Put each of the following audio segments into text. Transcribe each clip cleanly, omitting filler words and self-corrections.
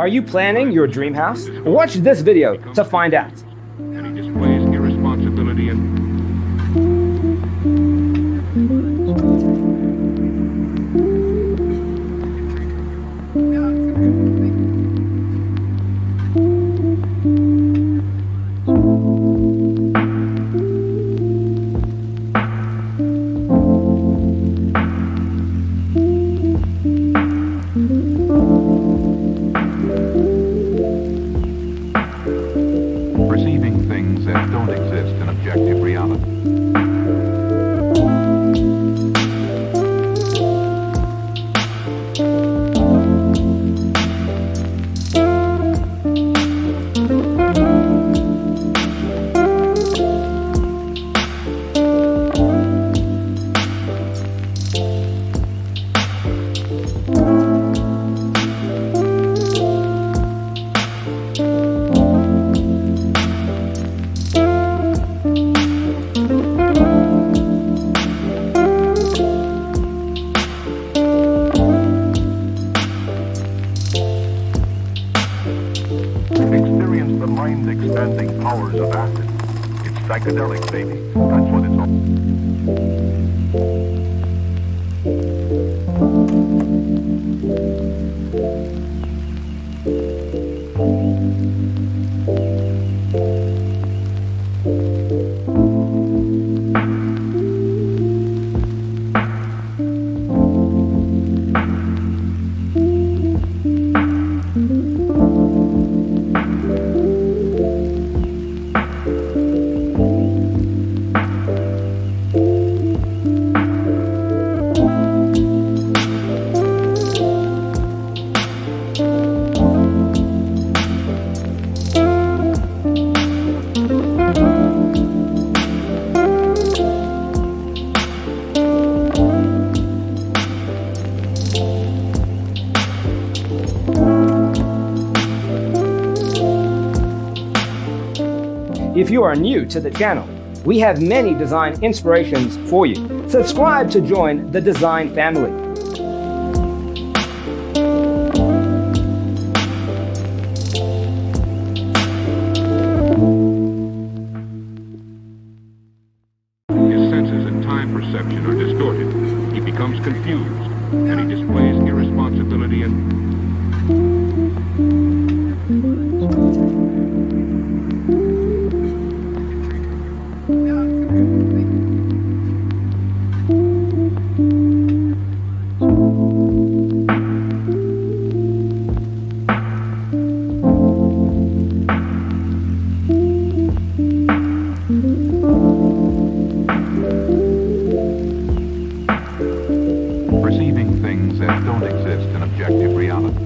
Are you planning your dream house? Watch this video to find out. And he displays irresponsibility and perceiving things that don't exist in objective reality. Experience the mind-expanding powers of acid. It's psychedelic, baby. That's what it's all. If you are new to the channel, we have many design inspirations for you. Subscribe to join the design family. His senses and time perception are distorted. He becomes confused, and he displays irresponsibility and perceiving things that don't exist in objective reality.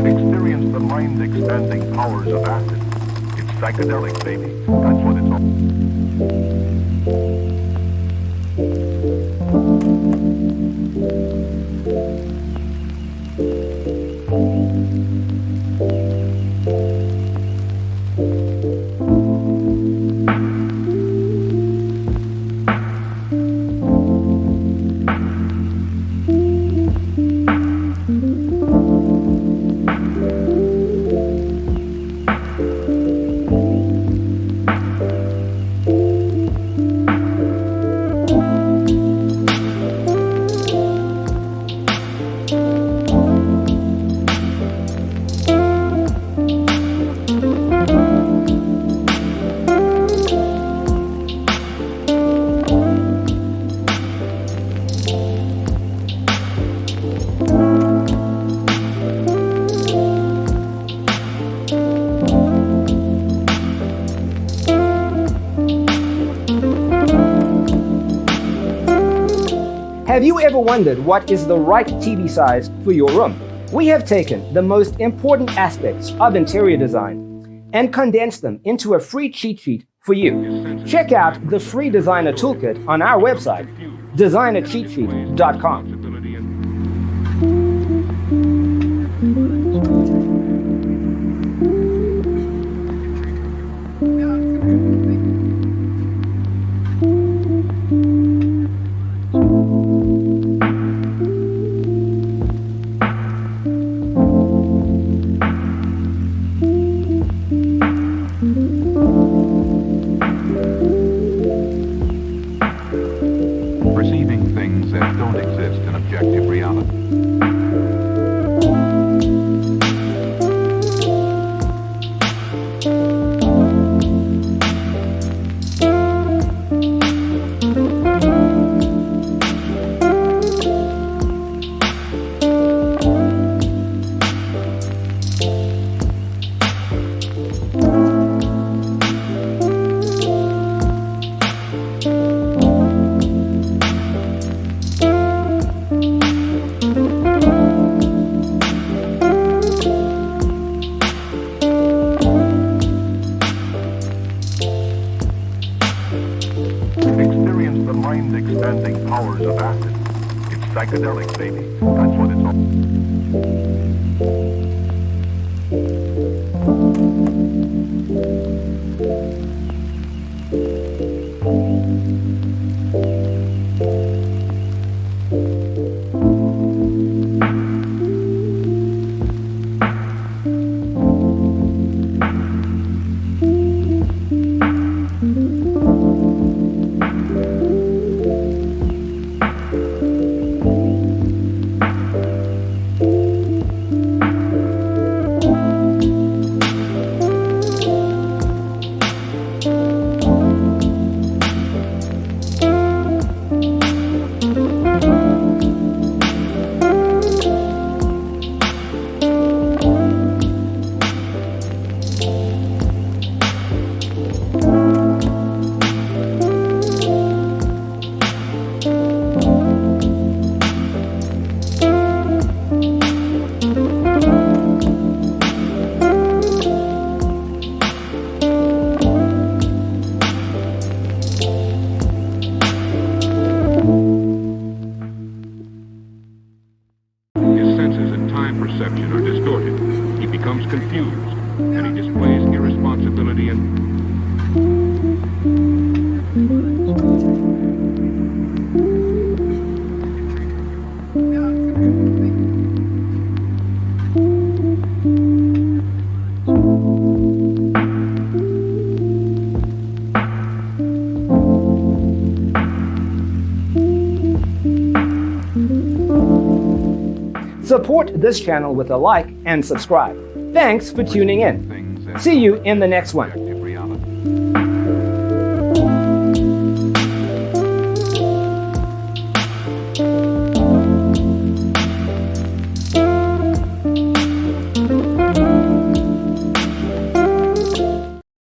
Experience the mind-expanding powers of acid. It's psychedelic, baby. That's what it's all. Have you ever wondered what is the right TV size for your room? We have taken the most important aspects of interior design and condensed them into a free cheat sheet for you. Check out the free designer toolkit on our website, designercheatsheet.com. Perceiving things that don't exist in objective reality. Experience the mind-expanding powers of acid. It's psychedelic, baby. That's what it's all. His senses and time perception are distorted. He becomes confused, and he displays irresponsibility and... Support this channel with a like and subscribe. Thanks for tuning in. See you in the next one.